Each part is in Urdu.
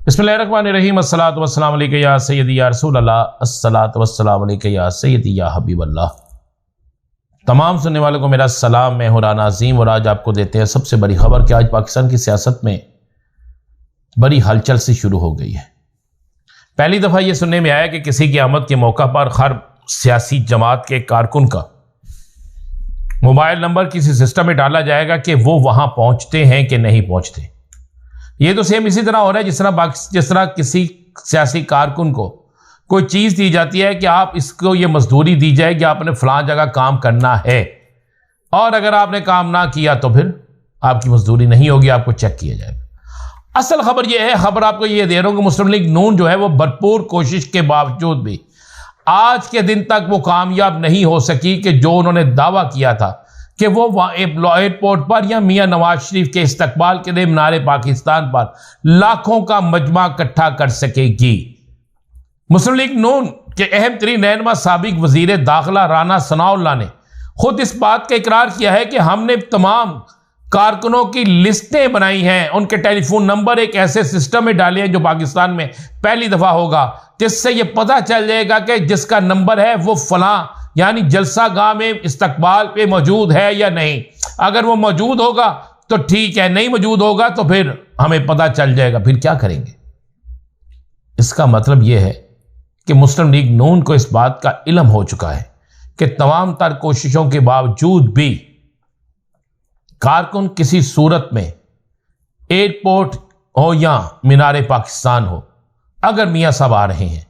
بسم اللہ الرحمن الرحیم الصلاۃ والسلام علیک یا سیدی یا رسول اللہ، الصلاۃ والسلام علیک یا سیدی یا حبیب اللہ۔ تمام سننے والوں کو میرا سلام، میں ہوں رانا عظیم، اور آج آپ کو دیتے ہیں سب سے بڑی خبر کہ آج پاکستان کی سیاست میں بڑی ہلچل سی شروع ہو گئی ہے۔ پہلی دفعہ یہ سننے میں آیا کہ کسی کی آمد کے موقع پر ہر سیاسی جماعت کے کارکن کا موبائل نمبر کسی سسٹم میں ڈالا جائے گا کہ وہ وہاں پہنچتے ہیں کہ نہیں پہنچتے۔ یہ تو سیم اسی طرح ہو رہا ہے جس طرح کسی سیاسی کارکن کو کوئی چیز دی جاتی ہے کہ آپ اس کو یہ مزدوری دی جائے کہ آپ نے فلاں جگہ کام کرنا ہے، اور اگر آپ نے کام نہ کیا تو پھر آپ کی مزدوری نہیں ہوگی، آپ کو چیک کیا جائے گا۔ اصل خبر یہ ہے، خبر آپ کو یہ دے رہا ہوں کہ مسلم لیگ نون جو ہے وہ بھرپور کوشش کے باوجود بھی آج کے دن تک وہ کامیاب نہیں ہو سکی کہ جو انہوں نے دعویٰ کیا تھا کہ وہ ایئرپورٹ پر یا میاں نواز شریف کے استقبال کے لیے مینار پاکستان پر لاکھوں کا مجمع اکٹھا کر سکے گی۔ مسلم لیگ نون کے اہم ترین رہنما سابق وزیر داخلہ رانا ثناء اللہ نے خود اس بات کا اقرار کیا ہے کہ ہم نے تمام کارکنوں کی لسٹیں بنائی ہیں، ان کے ٹیلی فون نمبر ایک ایسے سسٹم میں ڈالے ہیں جو پاکستان میں پہلی دفعہ ہوگا، جس سے یہ پتہ چل جائے گا کہ جس کا نمبر ہے وہ فلاں یعنی جلسہ گاہ میں استقبال پہ موجود ہے یا نہیں۔ اگر وہ موجود ہوگا تو ٹھیک ہے، نہیں موجود ہوگا تو پھر ہمیں پتہ چل جائے گا، پھر کیا کریں گے۔ اس کا مطلب یہ ہے کہ مسلم لیگ نون کو اس بات کا علم ہو چکا ہے کہ تمام تر کوششوں کے باوجود بھی کارکن کسی صورت میں ایئرپورٹ ہو یا مینار پاکستان ہو، اگر میاں صاحب آ رہے ہیں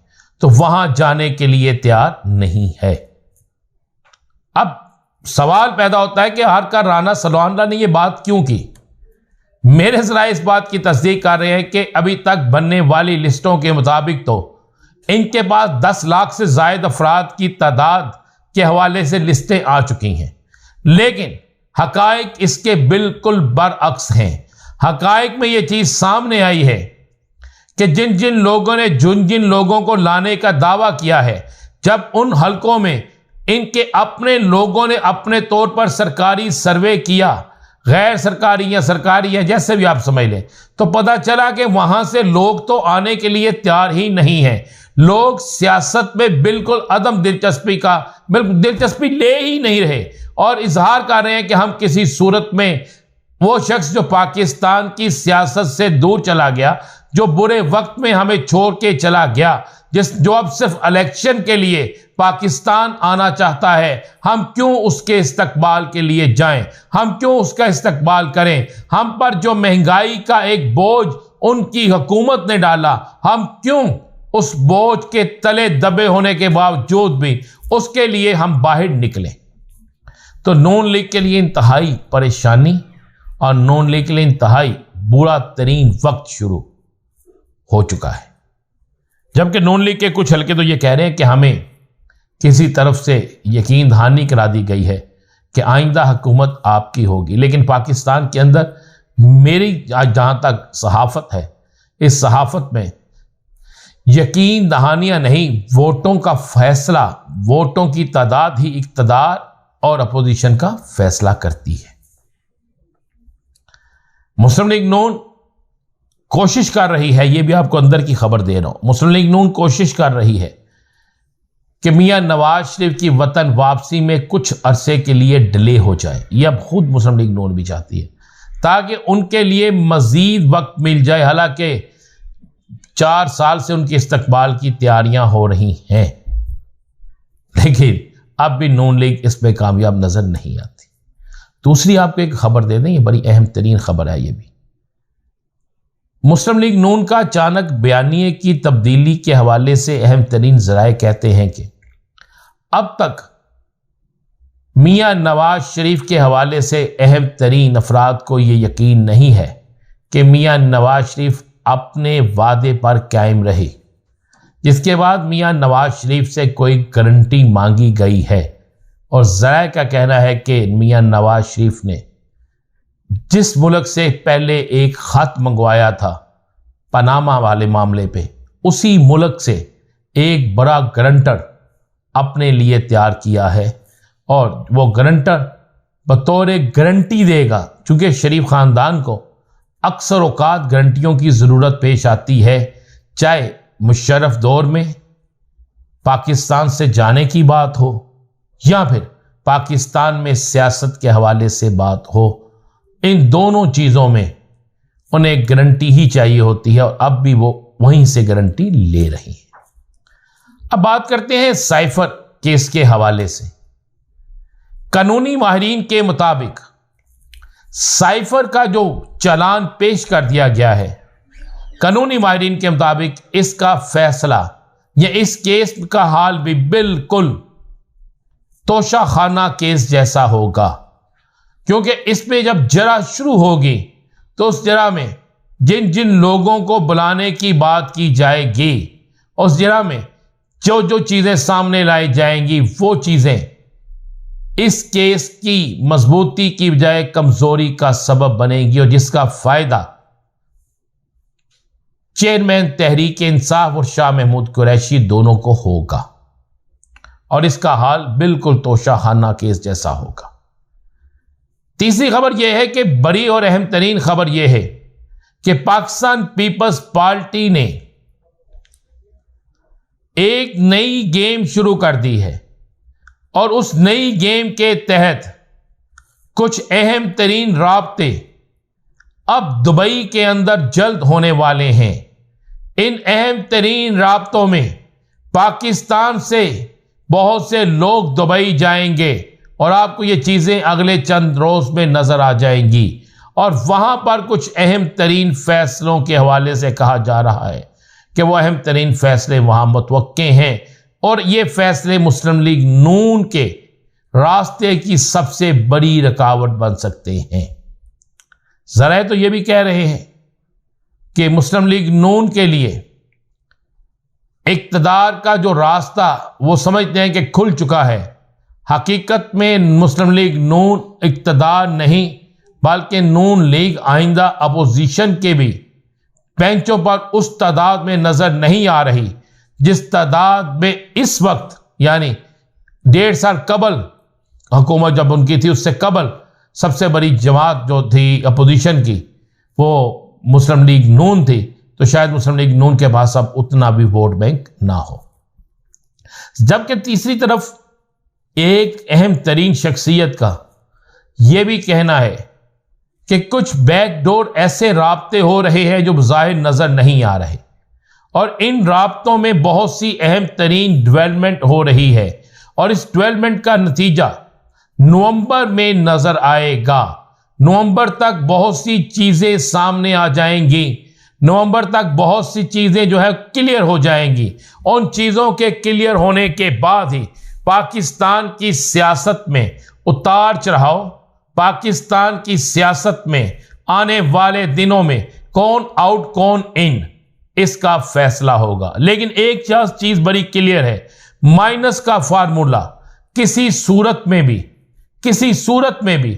تو وہاں جانے کے لیے تیار نہیں ہے۔ اب سوال پیدا ہوتا ہے کہ ہر رانا ثناء اللہ نے یہ بات کیوں کی؟ میرے ذرائع اس بات کی تصدیق کر رہے ہیں کہ ابھی تک بننے والی لسٹوں کے مطابق تو ان کے پاس 10 لاکھ سے زائد افراد کی تعداد کے حوالے سے لسٹیں آ چکی ہیں، لیکن حقائق اس کے بالکل برعکس ہیں۔ حقائق میں یہ چیز سامنے آئی ہے کہ جن لوگوں کو لانے کا دعویٰ کیا ہے، جب ان حلقوں میں ان کے اپنے لوگوں نے اپنے طور پر سرکاری سروے کیا، غیر سرکاری یا سرکاری ہے جیسے بھی آپ سمجھ لیں، تو پتہ چلا کہ وہاں سے لوگ تو آنے کے لیے تیار ہی نہیں ہیں۔ لوگ سیاست میں بالکل عدم دلچسپی لے ہی نہیں رہے اور اظہار کر رہے ہیں کہ ہم کسی صورت میں وہ شخص جو پاکستان کی سیاست سے دور چلا گیا، جو برے وقت میں ہمیں چھوڑ کے چلا گیا، جو اب صرف الیکشن کے لیے پاکستان آنا چاہتا ہے، ہم کیوں اس کے استقبال کے لیے جائیں؟ ہم کیوں اس کا استقبال کریں؟ ہم پر جو مہنگائی کا ایک بوجھ ان کی حکومت نے ڈالا، ہم کیوں اس بوجھ کے تلے دبے ہونے کے باوجود بھی اس کے لیے ہم باہر نکلیں؟ تو نون لیگ کے لیے انتہائی پریشانی اور نون لیگ کے لیے انتہائی برا ترین وقت شروع ہو چکا ہے، جبکہ نون لیگ کے کچھ حلقے تو یہ کہہ رہے ہیں کہ ہمیں کسی طرف سے یقین دہانی کرا دی گئی ہے کہ آئندہ حکومت آپ کی ہوگی، لیکن پاکستان کے اندر میری جہاں تک صحافت ہے، اس صحافت میں یقین دہانیاں نہیں، ووٹوں کا فیصلہ، ووٹوں کی تعداد ہی اقتدار اور اپوزیشن کا فیصلہ کرتی ہے۔ مسلم لیگ نون کوشش کر رہی ہے، یہ بھی آپ کو اندر کی خبر دے رہا ہوں، مسلم لیگ نون کوشش کر رہی ہے کہ میاں نواز شریف کی وطن واپسی میں کچھ عرصے کے لیے ڈیلے ہو جائے۔ یہ اب خود مسلم لیگ نون بھی چاہتی ہے تاکہ ان کے لیے مزید وقت مل جائے، حالانکہ 4 سال سے ان کے استقبال کی تیاریاں ہو رہی ہیں، لیکن اب بھی نون لیگ اس میں کامیاب نظر نہیں آتی۔ دوسری آپ کو ایک خبر دے دیں، یہ بڑی اہم ترین خبر ہے۔ یہ بھی مسلم لیگ نون کا اچانک بیانیے کی تبدیلی کے حوالے سے اہم ترین ذرائع کہتے ہیں کہ اب تک میاں نواز شریف کے حوالے سے اہم ترین افراد کو یہ یقین نہیں ہے کہ میاں نواز شریف اپنے وعدے پر قائم رہے، جس کے بعد میاں نواز شریف سے کوئی گارنٹی مانگی گئی ہے، اور ذرائع کا کہنا ہے کہ میاں نواز شریف نے جس ملک سے پہلے ایک خط منگوایا تھا پاناما والے معاملے پہ، اسی ملک سے ایک بڑا گارنٹر اپنے لیے تیار کیا ہے، اور وہ گارنٹر بطور گارنٹی دے گا، چونکہ شریف خاندان کو اکثر اوقات گارنٹیوں کی ضرورت پیش آتی ہے، چاہے مشرف دور میں پاکستان سے جانے کی بات ہو یا پھر پاکستان میں سیاست کے حوالے سے بات ہو۔ ان دونوں چیزوں میں انہیں گارنٹی ہی چاہیے ہوتی ہے، اور اب بھی وہ وہیں سے گارنٹی لے رہی ہیں۔ اب بات کرتے ہیں سائفر کیس کے حوالے سے۔ قانونی ماہرین کے مطابق سائفر کا جو چالان پیش کر دیا گیا ہے، قانونی ماہرین کے مطابق اس کا فیصلہ یا اس کیس کا حال بھی بالکل توشہ خانہ کیس جیسا ہوگا، کیونکہ اس پہ جب جرح شروع ہوگی تو اس جرح میں جن جن لوگوں کو بلانے کی بات کی جائے گی، اس جرح میں جو جو چیزیں سامنے لائی جائیں گی، وہ چیزیں اس کیس کی مضبوطی کی بجائے کمزوری کا سبب بنے گی، اور جس کا فائدہ چیئرمین تحریک انصاف اور شاہ محمود قریشی دونوں کو ہوگا، اور اس کا حال بالکل توشہ خانہ کیس جیسا ہوگا۔ تیسری خبر یہ ہے کہ بڑی اور اہم ترین خبر یہ ہے کہ پاکستان پیپلز پارٹی نے ایک نئی گیم شروع کر دی ہے، اور اس نئی گیم کے تحت کچھ اہم ترین رابطے اب دبئی کے اندر جلد ہونے والے ہیں۔ ان اہم ترین رابطوں میں پاکستان سے بہت سے لوگ دبئی جائیں گے، اور آپ کو یہ چیزیں اگلے چند روز میں نظر آ جائیں گی، اور وہاں پر کچھ اہم ترین فیصلوں کے حوالے سے کہا جا رہا ہے کہ وہ اہم ترین فیصلے وہاں متوقع ہیں، اور یہ فیصلے مسلم لیگ نون کے راستے کی سب سے بڑی رکاوٹ بن سکتے ہیں۔ ذرائع تو یہ بھی کہہ رہے ہیں کہ مسلم لیگ نون کے لیے اقتدار کا جو راستہ وہ سمجھتے ہیں کہ کھل چکا ہے۔ حقیقت میں مسلم لیگ نون اقتدار نہیں، بلکہ نون لیگ آئندہ اپوزیشن کے بھی بینچوں پر اس تعداد میں نظر نہیں آ رہی جس تعداد میں اس وقت، یعنی 1.5 سال قبل حکومت جب ان کی تھی، اس سے قبل سب سے بڑی جماعت جو تھی اپوزیشن کی وہ مسلم لیگ نون تھی، تو شاید مسلم لیگ نون کے پاس اب اتنا بھی ووٹ بینک نہ ہو۔ جبکہ تیسری طرف ایک اہم ترین شخصیت کا یہ بھی کہنا ہے کہ کچھ بیک ڈور ایسے رابطے ہو رہے ہیں جو بظاہر نظر نہیں آ رہے، اور ان رابطوں میں بہت سی اہم ترین ڈیولپمنٹ ہو رہی ہے، اور اس ڈیولپمنٹ کا نتیجہ نومبر میں نظر آئے گا۔ نومبر تک بہت سی چیزیں سامنے آ جائیں گی، نومبر تک بہت سی چیزیں جو ہے کلیئر ہو جائیں گی۔ ان چیزوں کے کلیئر ہونے کے بعد ہی پاکستان کی سیاست میں اتار چڑھاؤ، پاکستان کی سیاست میں آنے والے دنوں میں کون آؤٹ کون ان، اس کا فیصلہ ہوگا۔ لیکن ایک چیز بڑی کلیئر ہے، مائنس کا فارمولا کسی صورت میں بھی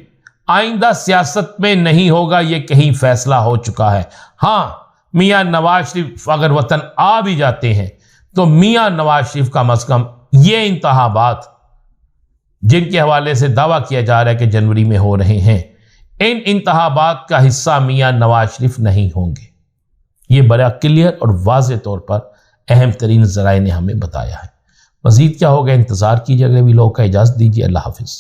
آئندہ سیاست میں نہیں ہوگا، یہ کہیں فیصلہ ہو چکا ہے۔ ہاں، میاں نواز شریف اگر وطن آ بھی جاتے ہیں تو میاں نواز شریف کا از کم یہ انتخابات جن کے حوالے سے دعویٰ کیا جا رہا ہے کہ جنوری میں ہو رہے ہیں، ان انتخابات کا حصہ میاں نواز شریف نہیں ہوں گے۔ یہ بڑا کلیئر اور واضح طور پر اہم ترین ذرائع نے ہمیں بتایا ہے۔ مزید کیا ہوگا انتظار کیجیے، اگلے ویلوگ کا اجازت دیجیے، اللہ حافظ۔